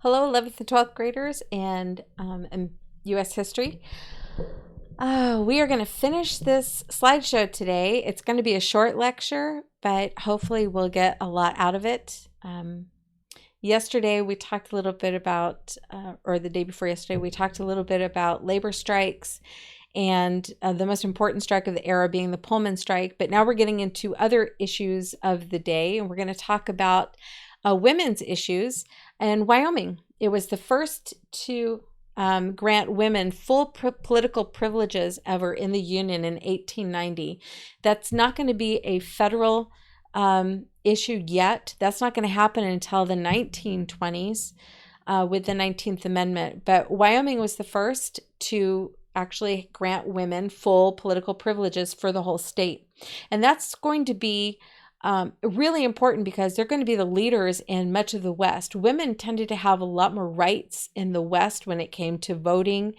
Hello, 11th and 12th graders and U.S. history. We are going to finish this slideshow today. It's going to be a short lecture, but hopefully we'll get a lot out of it. Yesterday we talked a little bit about, or the day before yesterday, we talked a little bit about labor strikes and the most important strike of the era being the Pullman strike. But now we're getting into other issues of the day, and we're going to talk about women's issues in Wyoming. It was the first to grant women full political privileges ever in the Union in 1890. That's not going to be a federal issue yet. That's not going to happen until the 1920s with the 19th Amendment. But Wyoming was the first to actually grant women full political privileges for the whole state. And that's going to be really important because they're going to be the leaders in much of the West. Women tended to have a lot more rights in the West when it came to voting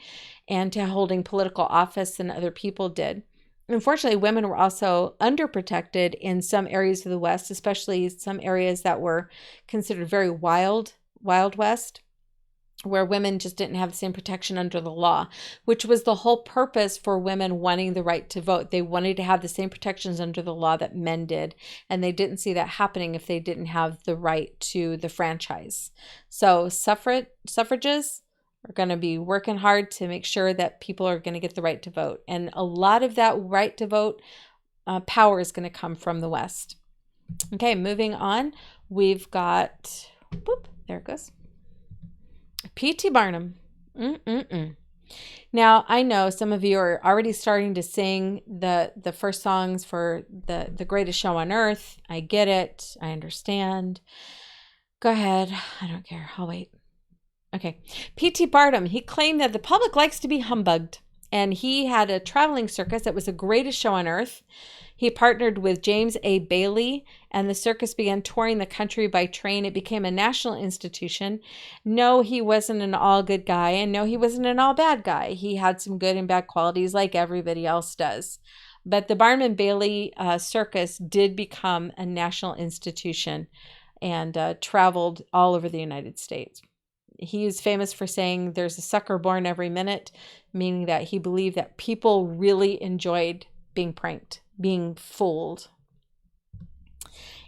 and to holding political office than other people did. Unfortunately, women were also underprotected in some areas of the West, especially some areas that were considered very Wild West, where women just didn't have the same protection under the law, which was the whole purpose for women wanting the right to vote. They wanted to have the same protections under the law that men did, and they didn't see that happening if they didn't have the right to the franchise. So suffragists are going to be working hard to make sure that people are going to get the right to vote. And a lot of that right to vote power is going to come from the West. Okay, moving on. We've got, there it goes. P.T. Barnum. Now, I know some of you are already starting to sing the first songs for the greatest show on earth. I get it. I understand. Go ahead. I don't care. I'll wait. Okay. P.T. Barnum, he claimed that the public likes to be humbugged, and he had a traveling circus that was the greatest show on earth. He partnered with James A. Bailey, and the circus began touring the country by train. It became a national institution. No, he wasn't an all good guy, and no, he wasn't an all bad guy. He had some good and bad qualities like everybody else does. But the Barnum and Bailey circus did become a national institution and traveled all over the United States. He is famous for saying there's a sucker born every minute, meaning that he believed that people really enjoyed being pranked, being fooled.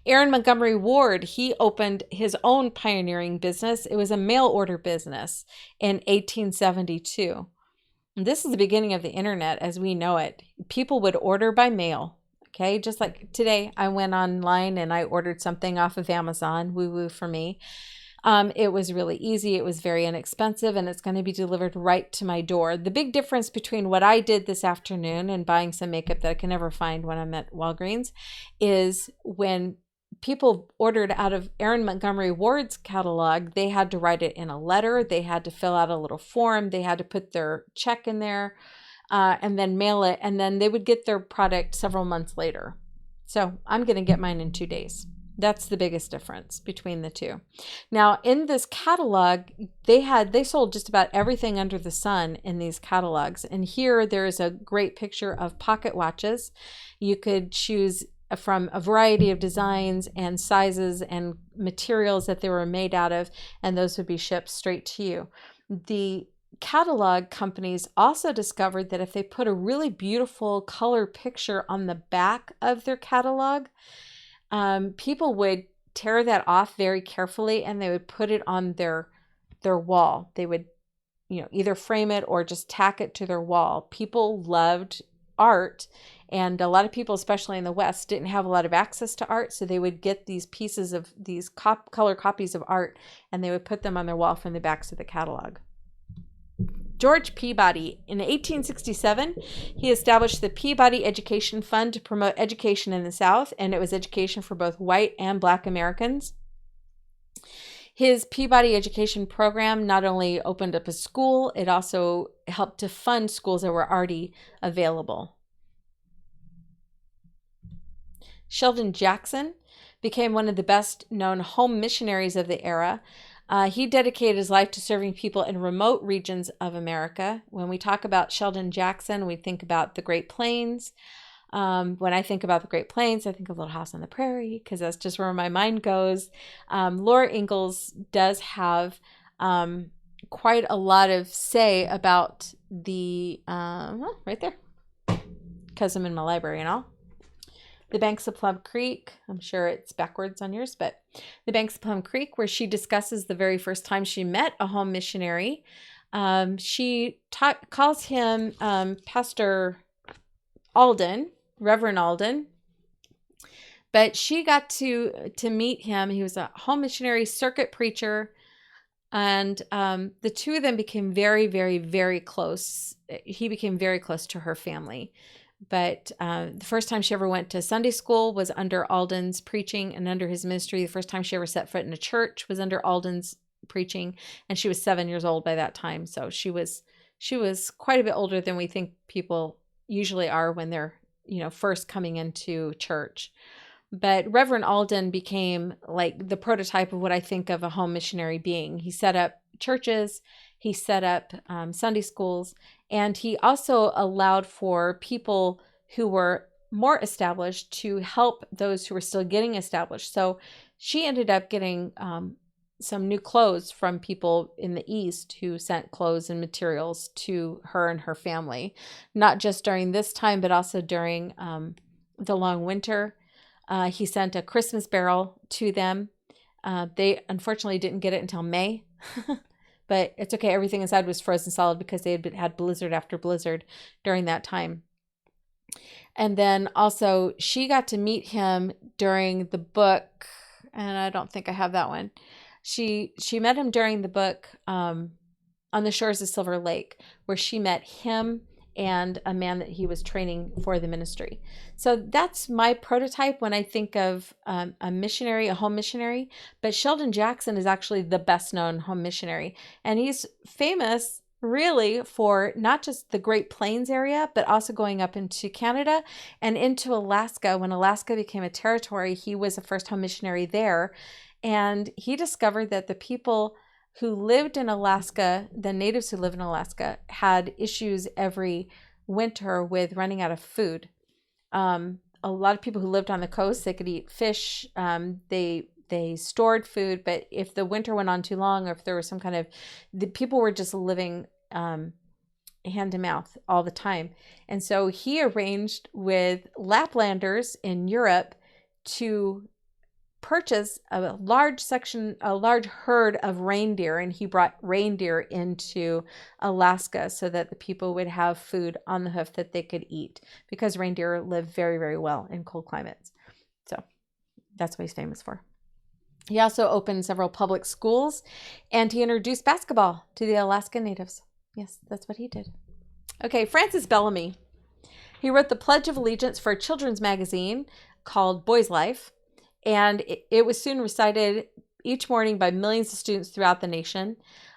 Aaron Montgomery Ward, he opened his own pioneering business. It was a mail order business in 1872. And this is the beginning of the internet as we know it. People would order by mail. Okay, just like today, I went online and I ordered something off of Amazon, woo-woo for me. It was really easy. It was very inexpensive, and it's going to be delivered right to my door. The big difference between what I did this afternoon and buying some makeup that I can never find when I'm at Walgreens is when people ordered out of Aaron Montgomery Ward's catalog, they had to write it in a letter. They had to fill out a little form. They had to put their check in there and then mail it, and then they would get their product several months later. So I'm going to get mine in 2 days. That's the biggest difference between the two. Now, in this catalog, they sold just about everything under the sun in these catalogs. And here there is a great picture of pocket watches. You could choose from a variety of designs and sizes and materials that they were made out of, and those would be shipped straight to you. The catalog companies also discovered that if they put a really beautiful color picture on the back of their catalog, people would tear that off very carefully and they would put it on their wall. They would, either frame it or just tack it to their wall. People loved art, and a lot of people, especially in the West, didn't have a lot of access to art, so they would get these pieces of these color copies of art and they would put them on their wall from the backs of the catalog. George Peabody. In 1867, he established the Peabody Education Fund to promote education in the South, and it was education for both white and Black Americans. His Peabody Education Program not only opened up a school, it also helped to fund schools that were already available. Sheldon Jackson became one of the best-known home missionaries of the era. He dedicated his life to serving people in remote regions of America. When we talk about Sheldon Jackson, we think about the Great Plains. When I think about the Great Plains, I think of Little House on the Prairie because that's just where my mind goes. Laura Ingalls does have quite a lot of say about the, right there, because I'm in my library and all. The banks of Plum Creek, I'm sure it's backwards on yours, but the banks of Plum Creek, where she discusses the very first time she met a home missionary. She calls him Pastor Alden, Reverend Alden, but she got to meet him. He was a home missionary, circuit preacher, and the two of them became very, very, very close. He became very close to her family. But the first time she ever went to Sunday school was under Alden's preaching and under his ministry. The first time she ever set foot in a church was under Alden's preaching, and she was 7 years old by that time. So she was quite a bit older than we think people usually are when they're, first coming into church. But Reverend Alden became like the prototype of what I think of a home missionary being. He set up churches, he set up Sunday schools, and he also allowed for people who were more established to help those who were still getting established. So she ended up getting some new clothes from people in the East who sent clothes and materials to her and her family, not just during this time, but also during the long winter. He sent a Christmas barrel to them. They unfortunately didn't get it until May, but it's okay. Everything inside was frozen solid because they had blizzard after blizzard during that time. And then also she got to meet him during the book, and I don't think I have that one. She met him during the book On the Shores of Silver Lake, where she met him and a man that he was training for the ministry. So that's my prototype when I think of a missionary, a home missionary. But Sheldon Jackson is actually the best known home missionary. And he's famous really for not just the Great Plains area, but also going up into Canada and into Alaska. When Alaska became a territory, he was a first home missionary there. And he discovered that the people who lived in Alaska, the natives who live in Alaska, had issues every winter with running out of food. A lot of people who lived on the coast, they could eat fish. They stored food, but if the winter went on too long, or if there was some kind of, the people were just living hand to mouth all the time. And so he arranged with Laplanders in Europe to purchase a large herd of reindeer, and he brought reindeer into Alaska so that the people would have food on the hoof that they could eat, because reindeer live very, very well in cold climates. So that's what he's famous for. He also opened several public schools, and he introduced basketball to the Alaska natives. Yes, that's what he did. Okay, Francis Bellamy. He wrote the Pledge of Allegiance for a children's magazine called Boy's Life. And it was soon recited each morning by millions of students throughout the nation.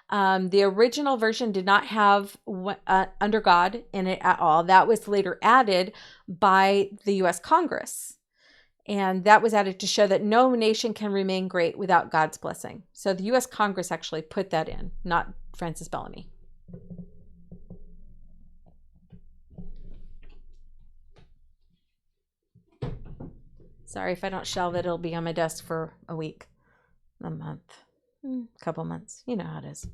The original version did not have Under God in it at all. That was later added by the U.S. Congress. And that was added to show that no nation can remain great without God's blessing. So the U.S. Congress actually put that in, not Francis Bellamy. Sorry, if I don't shelve it, it'll be on my desk for a week, a month, a couple months. You know how it is.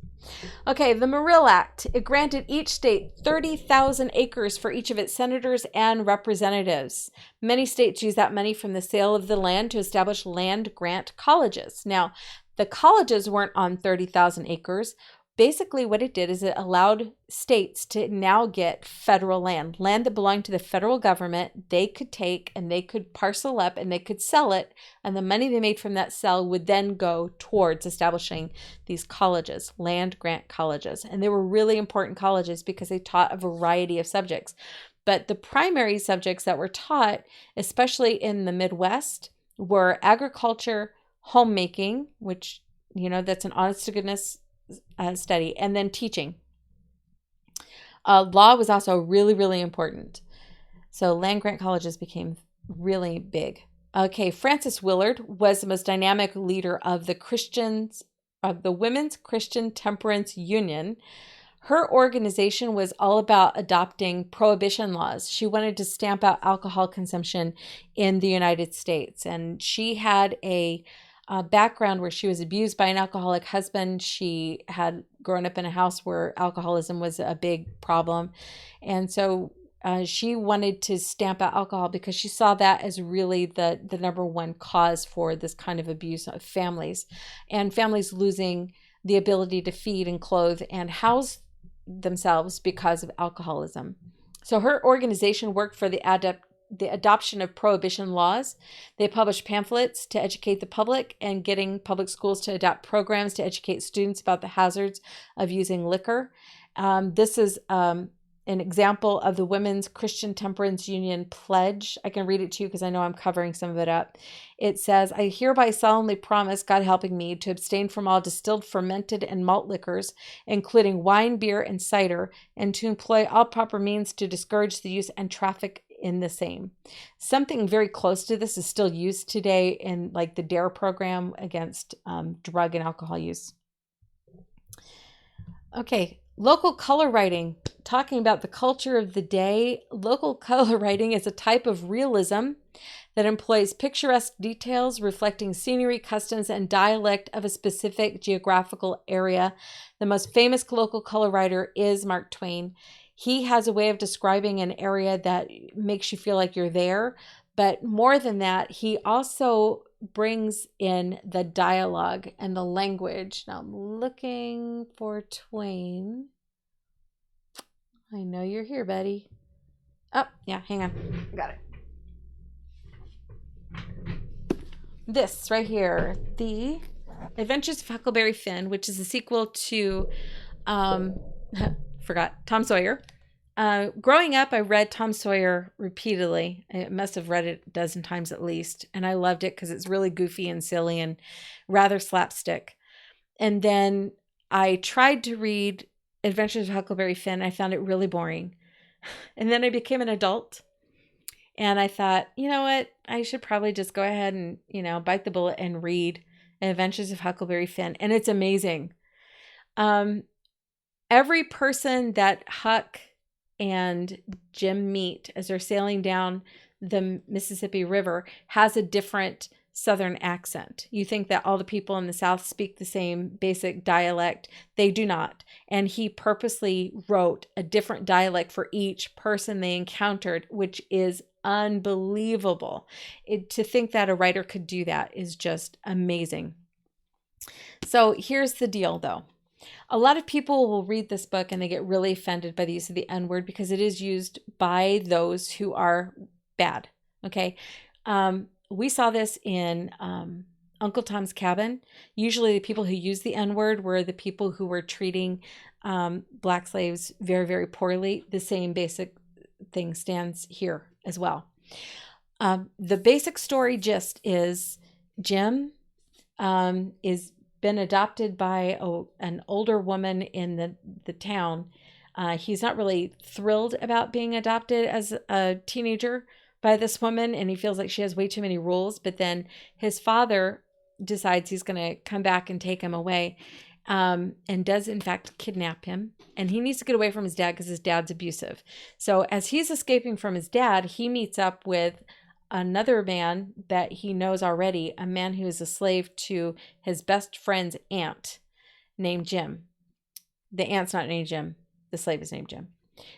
Okay, the Morrill Act. It granted each state 30,000 acres for each of its senators and representatives. Many states use that money from the sale of the land to establish land grant colleges. Now, the colleges weren't on 30,000 acres. Basically, what it did is it allowed states to now get federal land that belonged to the federal government. They could take and they could parcel up and they could sell it. And the money they made from that sale would then go towards establishing these colleges, land grant colleges. And they were really important colleges because they taught a variety of subjects. But the primary subjects that were taught, especially in the Midwest, were agriculture, homemaking, which, that's an honest to goodness study, and then teaching. Law was also really, really important. So land grant colleges became really big. Okay, Frances Willard was the most dynamic leader of the Women's Christian Temperance Union. Her organization was all about adopting prohibition laws. She wanted to stamp out alcohol consumption in the United States, and she had a background where she was abused by an alcoholic husband. She had grown up in a house where alcoholism was a big problem. And so she wanted to stamp out alcohol because she saw that as really the number one cause for this kind of abuse of families, and families losing the ability to feed and clothe and house themselves because of alcoholism. So her organization worked for the adoption of prohibition laws. They published pamphlets to educate the public and getting public schools to adopt programs to educate students about the hazards of using liquor. This is an example of the Women's Christian Temperance Union pledge. I can read it to you because I know I'm covering some of it up. It says, I hereby solemnly promise, God helping me, to abstain from all distilled, fermented, and malt liquors, including wine, beer, and cider, and to employ all proper means to discourage the use and traffic in the same. Something very close to this is still used today in like the DARE program against drug and alcohol use. Okay, local color writing. Talking about the culture of the day, local color writing is a type of realism that employs picturesque details reflecting scenery, customs, and dialect of a specific geographical area. The most famous local color writer is Mark Twain. He has a way of describing an area that makes you feel like you're there. But more than that, he also brings in the dialogue and the language. Now I'm looking for Twain. I know you're here, Betty. Oh, yeah, hang on. Got it. This right here, The Adventures of Huckleberry Finn, which is a sequel to, forgot, Tom Sawyer. Growing up, I read Tom Sawyer repeatedly. I must have read it a dozen times at least. And I loved it because it's really goofy and silly and rather slapstick. And then I tried to read Adventures of Huckleberry Finn. I found it really boring. And then I became an adult. And I thought, you know what? I should probably just go ahead and, bite the bullet and read Adventures of Huckleberry Finn. And it's amazing. Every person that Huck and Jim meet as they're sailing down the Mississippi River has a different Southern accent. You think that all the people in the South speak the same basic dialect. They do not. And he purposely wrote a different dialect for each person they encountered, which is unbelievable. To think that a writer could do that is just amazing. So here's the deal, though. A lot of people will read this book and they get really offended by the use of the N-word because it is used by those who are bad. Okay. We saw this in Uncle Tom's Cabin. Usually the people who use the N-word were the people who were treating Black slaves very, very poorly. The same basic thing stands here as well. The basic story gist is Jim is been adopted by an older woman in the town. He's not really thrilled about being adopted as a teenager by this woman, and he feels like she has way too many rules. But then his father decides he's going to come back and take him away, and does in fact kidnap him. And he needs to get away from his dad because his dad's abusive. So as he's escaping from his dad, he meets up with another man that he knows already, a man who is a slave to his best friend's aunt named Jim. The aunt's not named Jim. The slave is named Jim.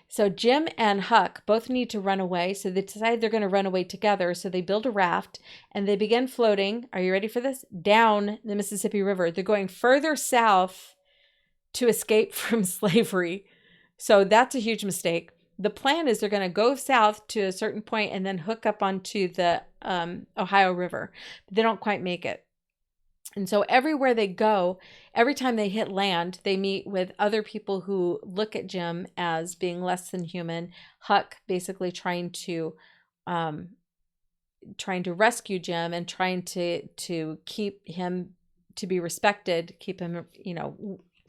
So Jim and Huck both need to run away. So they decide they're going to run away together. So they build a raft and they begin floating. Are you ready for this? Down the Mississippi River. They're going further south to escape from slavery. So that's a huge mistake. The plan is they're going to go south to a certain point and then hook up onto the Ohio River. But they don't quite make it. And so everywhere they go, every time they hit land, they meet with other people who look at Jim as being less than human. Huck basically trying to rescue Jim and trying to keep him to be respected, keep him,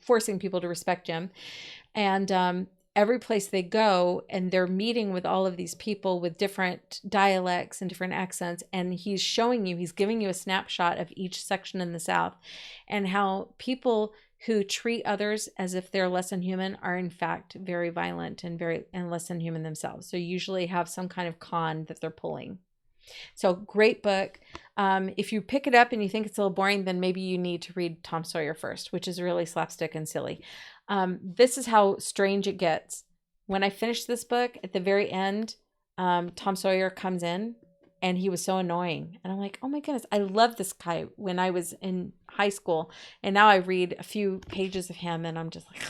forcing people to respect Jim. And every place they go, and they're meeting with all of these people with different dialects and different accents, and he's giving you a snapshot of each section in the South and how people who treat others as if they're less than human are in fact very violent and less than human themselves. So usually have some kind of con that they're pulling. So great book. If you pick it up and you think it's a little boring, then maybe you need to read Tom Sawyer first, which is really slapstick and silly. This is how strange it gets. When I finished this book, at the very end, Tom Sawyer comes in and he was so annoying. And I'm like, oh my goodness, I loved this guy when I was in high school. And now I read a few pages of him and I'm just like,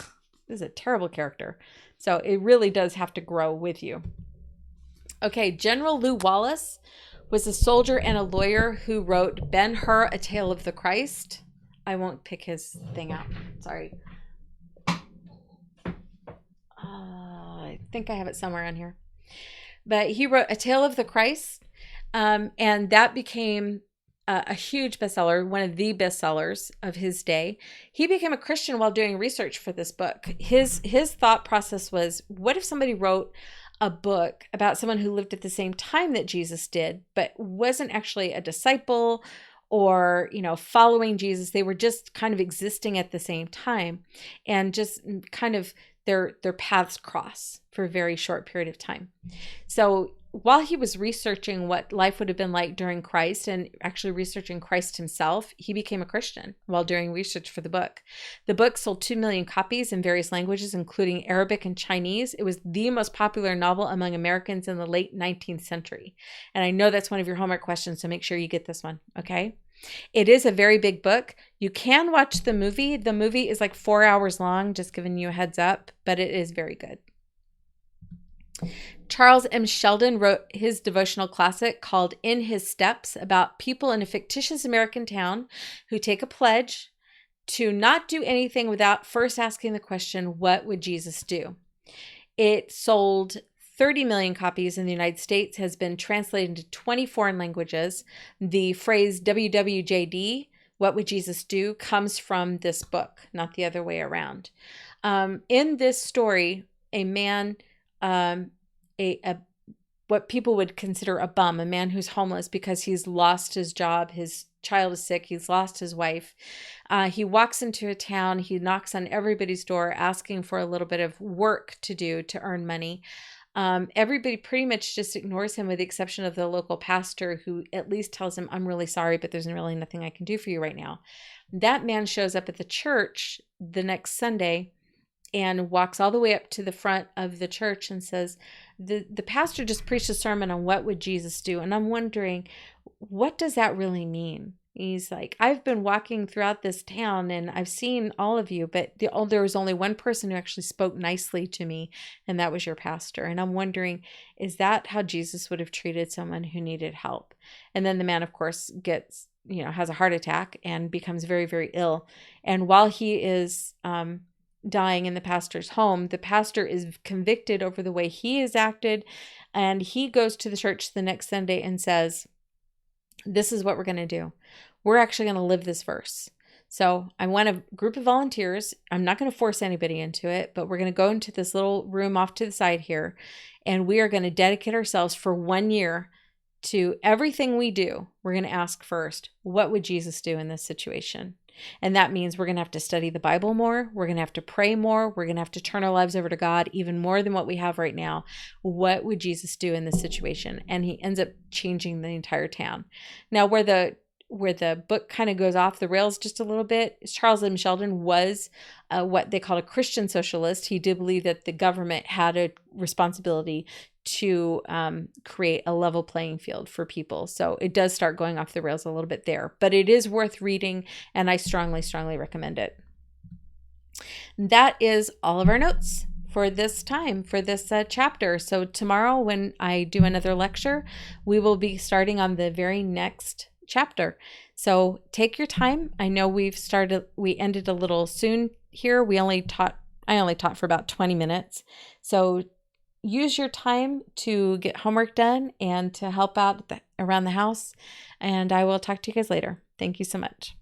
this is a terrible character. So it really does have to grow with you. Okay, General Lew Wallace was a soldier and a lawyer who wrote Ben-Hur, A Tale of the Christ. I won't pick his thing out. Sorry. I think I have it somewhere on here. But he wrote A Tale of the Christ, and that became a huge bestseller, one of the bestsellers of his day. He became a Christian while doing research for this book. His thought process was, what if somebody wrote a book about someone who lived at the same time that Jesus did, but wasn't actually a disciple or, following Jesus? They were just kind of existing at the same time, and just kind of their paths cross for a very short period of time. So while he was researching what life would have been like during Christ and actually researching Christ himself, he became a Christian while doing research for the book. The book sold 2 million copies in various languages, including Arabic and Chinese. It was the most popular novel among Americans in the late 19th century. And I know that's one of your homework questions, so make sure you get this one, okay? It is a very big book. You can watch the movie. The movie is like 4 hours long, just giving you a heads up, but it is very good. Charles M. Sheldon wrote his devotional classic called In His Steps, about people in a fictitious American town who take a pledge to not do anything without first asking the question, what would Jesus do? It sold 30 million copies in the United States, has been translated into 20 foreign languages. The phrase WWJD, what would Jesus do, comes from this book, not the other way around. In this story, a man, what people would consider a bum, a man who's homeless because he's lost his job, his child is sick, he's lost his wife. He walks into a town, he knocks on everybody's door asking for a little bit of work to do to earn money. Everybody pretty much just ignores him with the exception of the local pastor, who at least tells him, I'm really sorry, but there's really nothing I can do for you right now. That man shows up at the church the next Sunday and walks all the way up to the front of the church and says, the pastor just preached a sermon on what would Jesus do. And I'm wondering, what does that really mean? He's like, I've been walking throughout this town and I've seen all of you, but there was only one person who actually spoke nicely to me, and that was your pastor. And I'm wondering, is that how Jesus would have treated someone who needed help? And then the man, of course, gets, has a heart attack and becomes very, very ill. And while he is dying in the pastor's home, the pastor is convicted over the way he has acted, and he goes to the church the next Sunday and says, this is what we're going to do. We're actually going to live this verse. So I want a group of volunteers. I'm not going to force anybody into it, but we're going to go into this little room off to the side here, and we are going to dedicate ourselves for 1 year to everything we do. We're going to ask first, what would Jesus do in this situation? And that means we're going to have to study the Bible more. We're going to have to pray more. We're going to have to turn our lives over to God even more than what we have right now. What would Jesus do in this situation? And he ends up changing the entire town. Now, where the book kind of goes off the rails just a little bit, Charles M. Sheldon was what they called a Christian socialist. He did believe that the government had a responsibility to create a level playing field for people. So it does start going off the rails a little bit there, but it is worth reading, and I strongly, strongly recommend it. That is all of our notes for this time, for this chapter. So tomorrow when I do another lecture, we will be starting on the very next chapter. So take your time. I know we ended a little soon here. I only taught for about 20 minutes. So use your time to get homework done and to help out around the house. And I will talk to you guys later. Thank you so much.